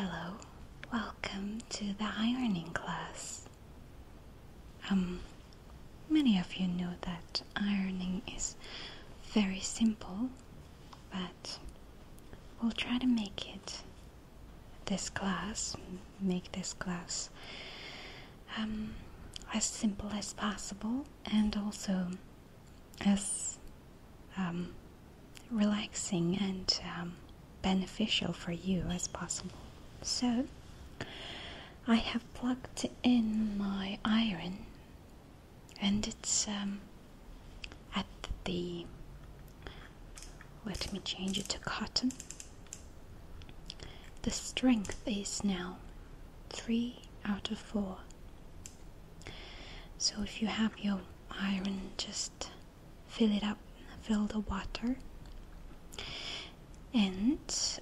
Hello, welcome to the ironing class. Many of you know that ironing is very simple, but we'll try to make this class as simple as possible and also as relaxing and beneficial for you as possible. So I have plugged in my iron, and it's at the, let me change it to cotton. The strength is now 3 out of 4. So if you have your iron, just fill it up, fill the water. And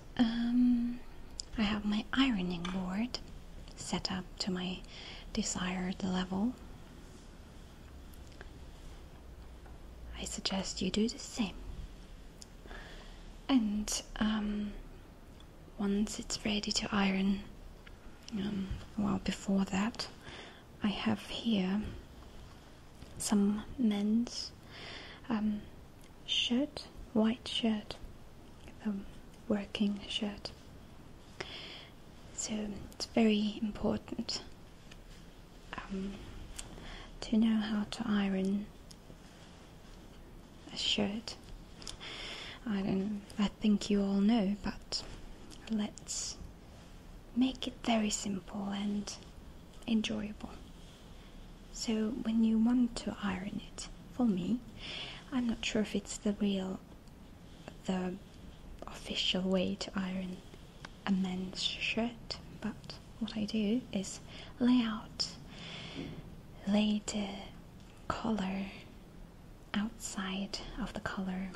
I have my ironing board set up to my desired level. I suggest you do the same. And once it's ready to iron, before that, I have here some men's shirt, white shirt, working shirt. So it's very important to know how to iron a shirt. I think you all know, but let's make it very simple and enjoyable. So when you want to iron it, for me, I'm not sure if it's the official way to iron a men's shirt, but what I do is lay the collar outside of the collar,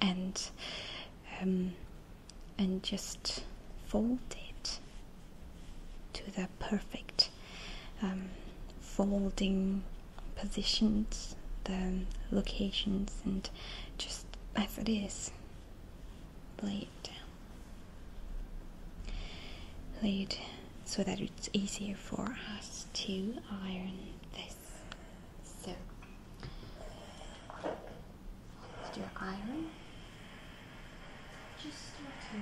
and just fold it to the perfect folding positions, the locations, and just as it is, lay it so that it's easier for us to iron this. So let's do iron. Just start to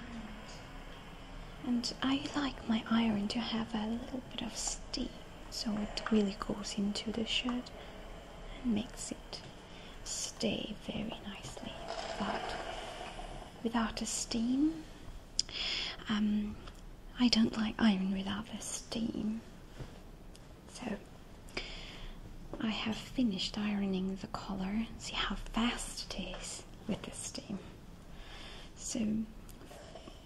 iron it. And I like my iron to have a little bit of steam, so it really goes into the shirt and makes it stay very nicely. But without a steam, I don't like iron without a steam. So I have finished ironing the collar. See how fast it is with the steam. So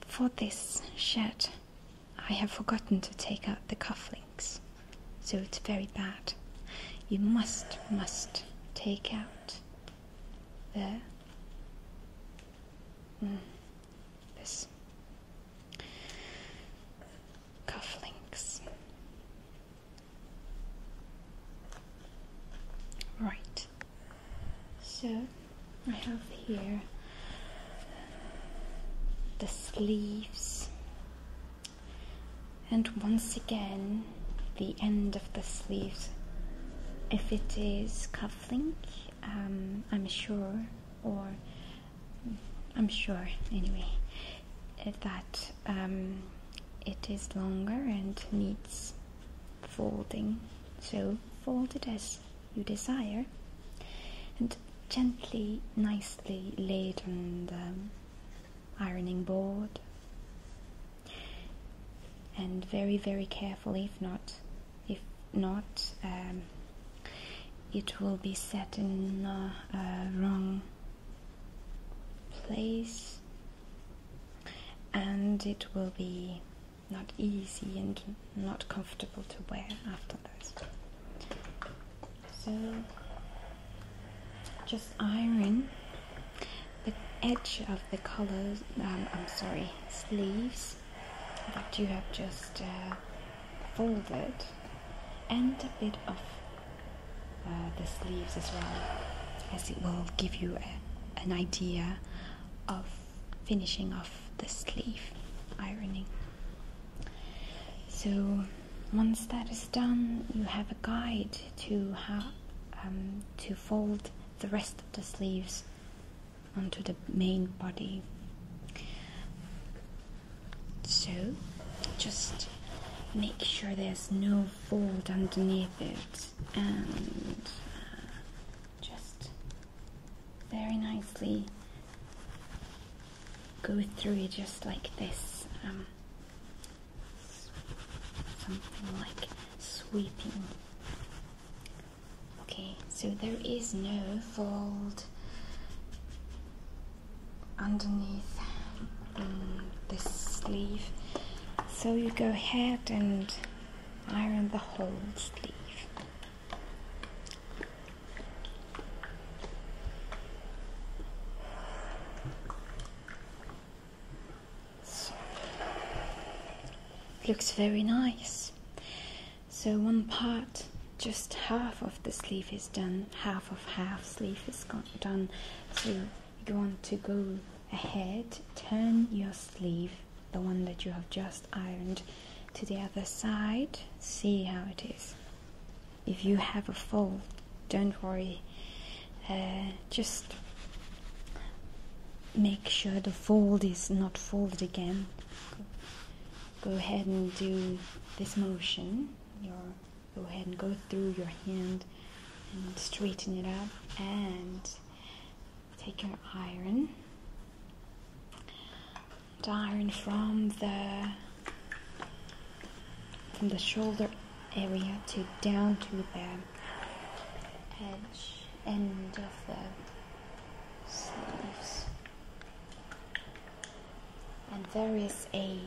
for this shirt, I have forgotten to take out the cufflinks, so it's very bad. You must take out this cufflinks. Right. So I have here the sleeves, and once again the end of the sleeves. If it is cufflink, I'm sure anyway that it is longer and needs folding, so fold it as you desire and gently, nicely lay it on the ironing board, and very, very carefully, if not it will be set in a wrong place, and it will be not easy and not comfortable to wear after this. So just iron the edge of the colors, sleeves that you have just folded, and a bit of the sleeves as well, as it will give you an idea of finishing off the sleeve ironing. So once that is done, you have a guide to how to fold the rest of the sleeves onto the main body. So just make sure there's no fold underneath it, and just very nicely go through it just like this, something like sweeping. Okay, so there is no fold underneath this sleeve, so you go ahead and iron the whole sleeve. So, looks very nice. So one part, just half of the sleeve is done, half of half sleeve is done. So you want to go ahead, turn your sleeve, the one that you have just ironed, to the other side, see how it is. If you have a fold, don't worry, just make sure the fold is not folded again. Go ahead and do this motion, go ahead and go through your hand and straighten it up, and take your iron and iron from the shoulder area to down to the end of the sleeves. And there is a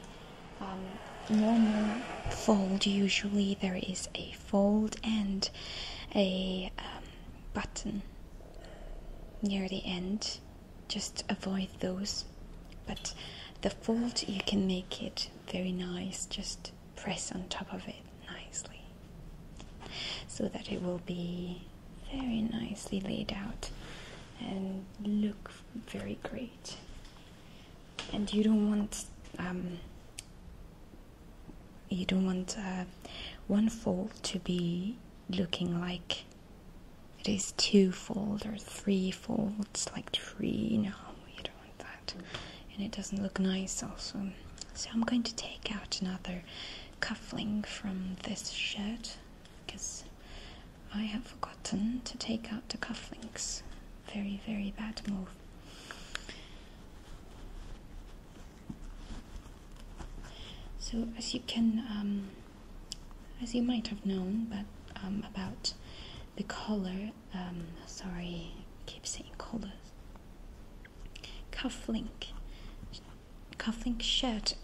normal fold. Usually there is a fold and a button near the end. Just avoid those. But the fold, you can make it very nice. Just press on top of it nicely so that it will be very nicely laid out and look very great. And you don't want one fold to be looking like it is two fold or three folds, like three. No, you don't want that, and it doesn't look nice also. So I'm going to take out another cuffling from this shirt because I have forgotten to take out the cufflinks. Very, very bad move. So as you might have known, but about the collar, sorry, I keep saying collars. Cufflink shirt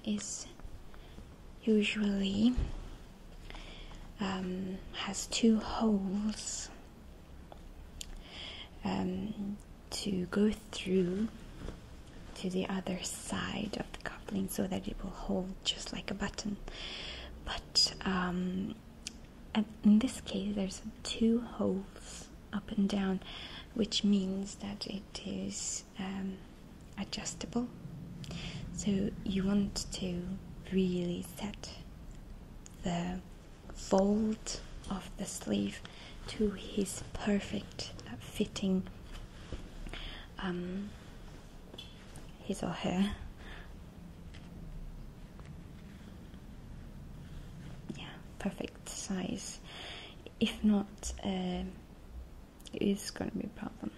is usually has two holes to go through to the other side of the coupling so that it will hold just like a button. But in this case there's two holes up and down, which means that it is adjustable. So you want to really set the fold of the sleeve to his perfect fitting, his or her, perfect size. If not, it is going to be a problem.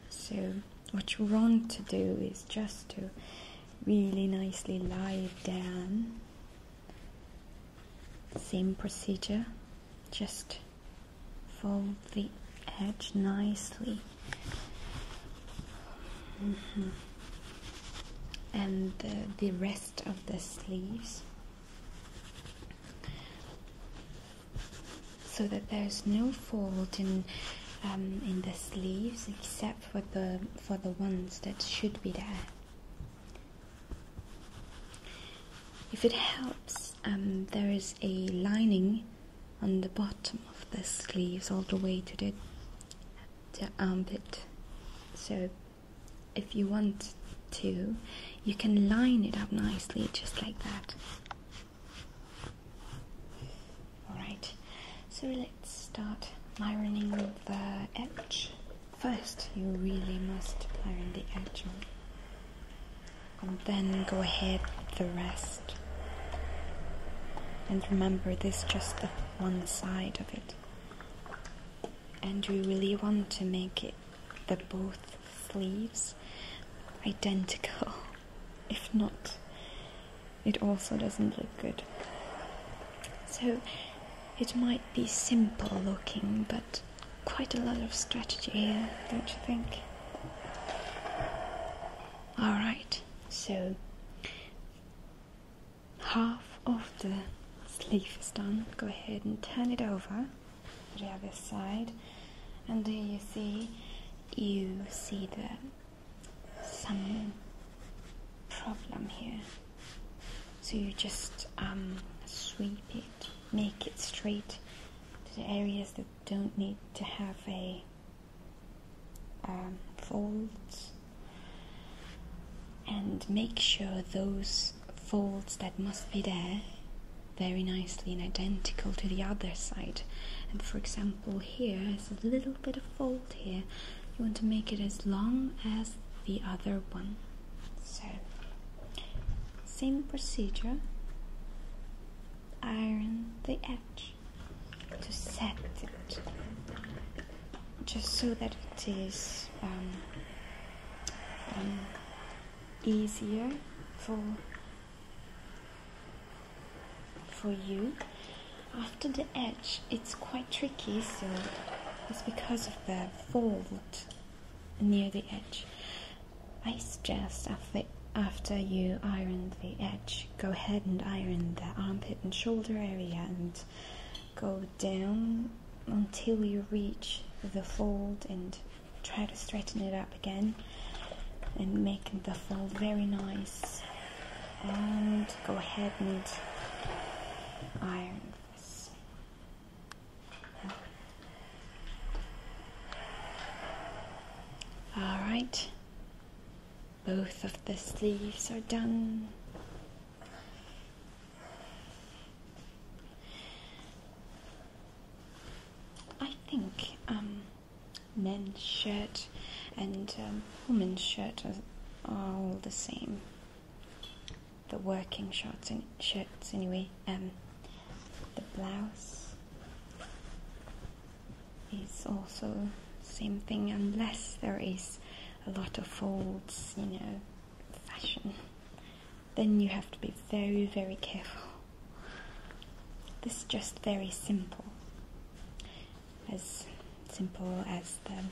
So what you want to do is just to really nicely lie it down. Same procedure, just fold the edge nicely. And the rest of the sleeves, so that there's no fold in the sleeves except for the ones that should be there. If it helps, there is a lining on the bottom of the sleeves all the way to the armpit. So if you want to, you can line it up nicely, just like that. Alright, so let's start ironing the edge. First, you really must iron the edge on, and then go ahead with the rest. And remember, this is just the one side of it. And we really want to make it both sleeves identical. If not, it also doesn't look good. So it might be simple looking, but quite a lot of strategy here, don't you think? Alright, so half of the sleeve is done. Go ahead and turn it over to the other side, and there you see some problem here. So you just sweep it, make it straight to the areas that don't need to have a folds, and make sure those folds that must be there very nicely and identical to the other side. And for example, here is a little bit of fold here. You want to make it as long as the other one. So same procedure. Iron the edge to set it, just so that it is easier for you. After the edge, it's quite tricky, so it's because of the fold near the edge. I suggest after you iron the edge, go ahead and iron the armpit and shoulder area and go down until you reach the fold, and try to straighten it up again and make the fold very nice, and go ahead and iron this. Alright, both of the sleeves are done. I think men's shirt and women's shirt are all the same. The working shirts anyway. The blouse is also same thing, unless there is a lot of folds, fashion. Then you have to be very, very careful. This is just very simple. As simple as the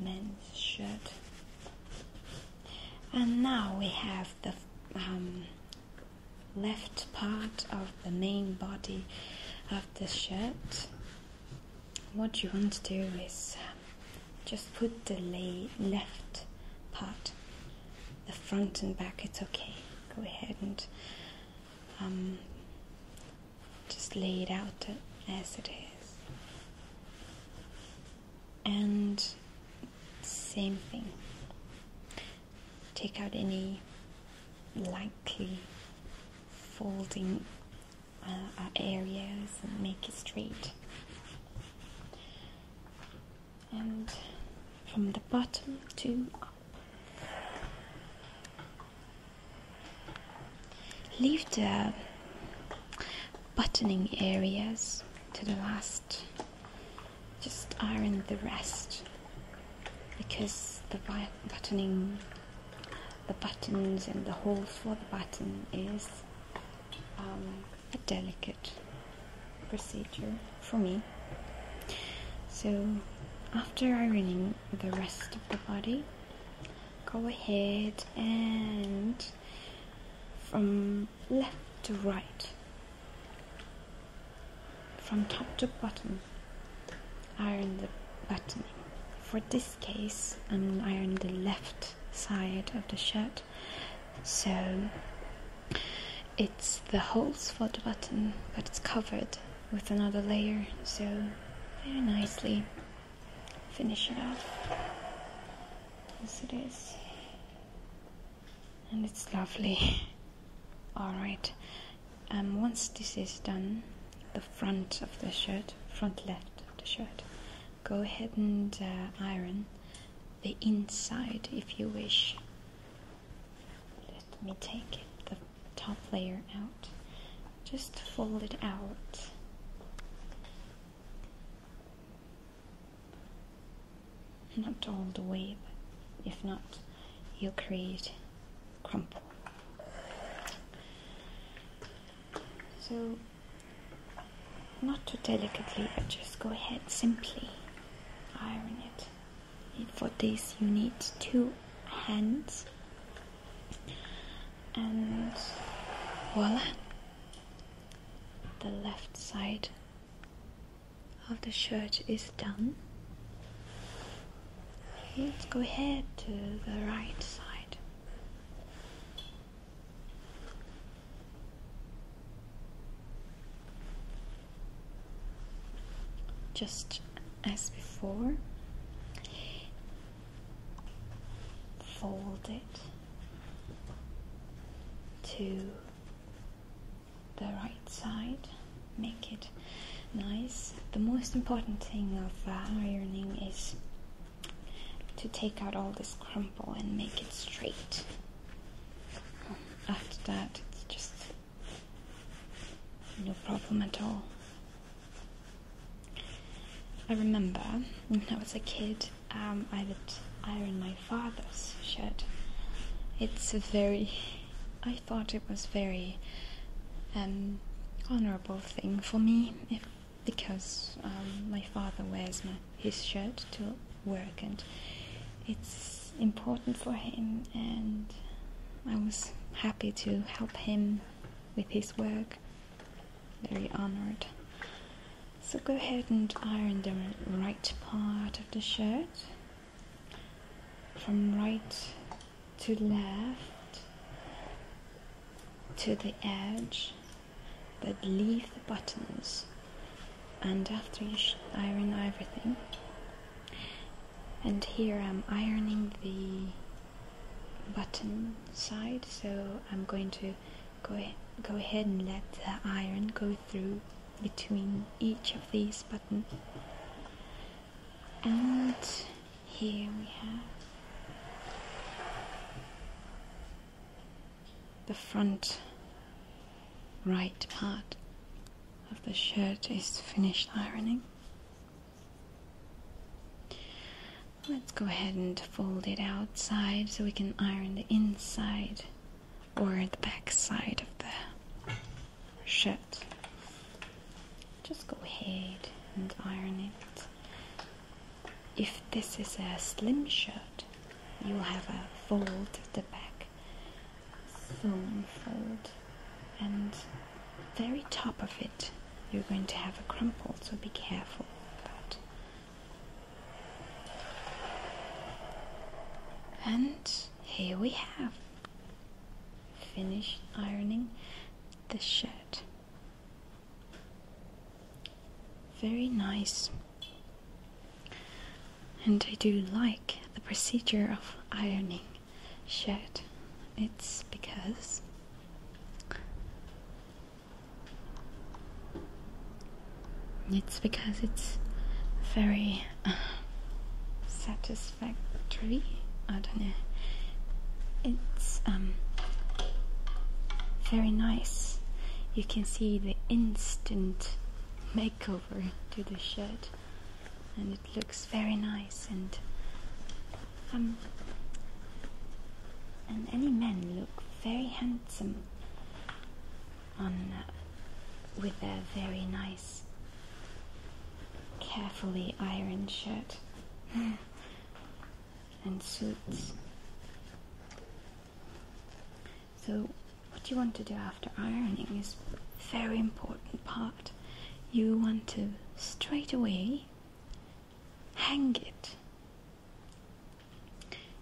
men's shirt. And now we have the left part of the main body of the shirt. What you want to do is just put the left part, the front and back, it's okay. Go ahead and just lay it out as it is. And same thing. Take out any likely folding areas and make it straight. And from the bottom to up. Leave the buttoning areas to the last. Just iron the rest, because the buttoning, the buttons and the holes for the button is a delicate procedure for me. So after ironing the rest of the body, go ahead and from left to right, from top to bottom, iron the buttoning. For this case, I'm ironing the left side of the shirt, so it's the holes for the button, but it's covered with another layer, so very nicely finish it off. Yes, it is. And it's lovely. Alright, once this is done, the front of the shirt, front left of the shirt, go ahead and iron the inside if you wish. Let me take the top layer out. Just fold it out. Not all the way, but if not, you'll create crumple. So, not too delicately, but just go ahead, simply iron it. For this you need 2 hands, and voila, the left side of the shirt is done. Let's go ahead to the right side. Just as before, fold it to the right side, make it nice. The most important thing of ironing is to take out all this crumple and make it straight. After that, it's just no problem at all. I remember when I was a kid, I would iron my father's shirt. I thought it was very honorable thing for me, because my father wears his shirt to work, and it's important for him, and I was happy to help him with his work. Very honored. So go ahead and iron the right part of the shirt, from right to left to the edge, but leave the buttons. And after you iron everything, and here I'm ironing the button side, so I'm going to go ahead and let the iron go through between each of these buttons. And here we have the front right part of the shirt is finished ironing. Let's go ahead and fold it outside so we can iron the inside or the back side of the shirt. Just go ahead and iron it. If this is a slim shirt, you'll have a fold at the back, sewn fold, and very top of it you're going to have a crumple, so be careful with that. And here we have finished ironing the shirt. Very nice. And I do like the procedure of ironing shirt. It's because it's very satisfactory. I don't know. It's very nice. You can see the instant makeover to the shirt, and it looks very nice, and any men look very handsome with a very nice, carefully ironed shirt and suits. So what you want to do after ironing is a very important part. You want to straight away hang it.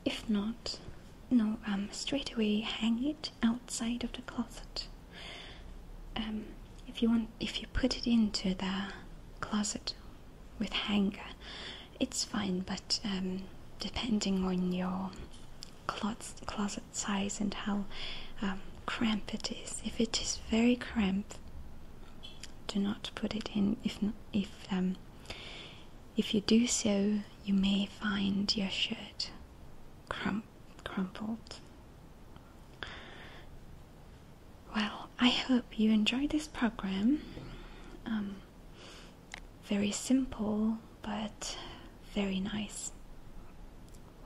If not, straight away hang it outside of the closet. If you put it into the closet with hanger, it's fine, but depending on your closet size and how cramped it is. If it is very cramped, do not put it in. If you do so, you may find your shirt crumpled. Well, I hope you enjoyed this program. Very simple, but very nice.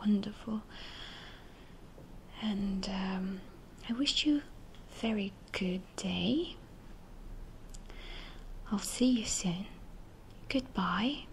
Wonderful. And I wish you a very good day. I'll see you soon. Goodbye.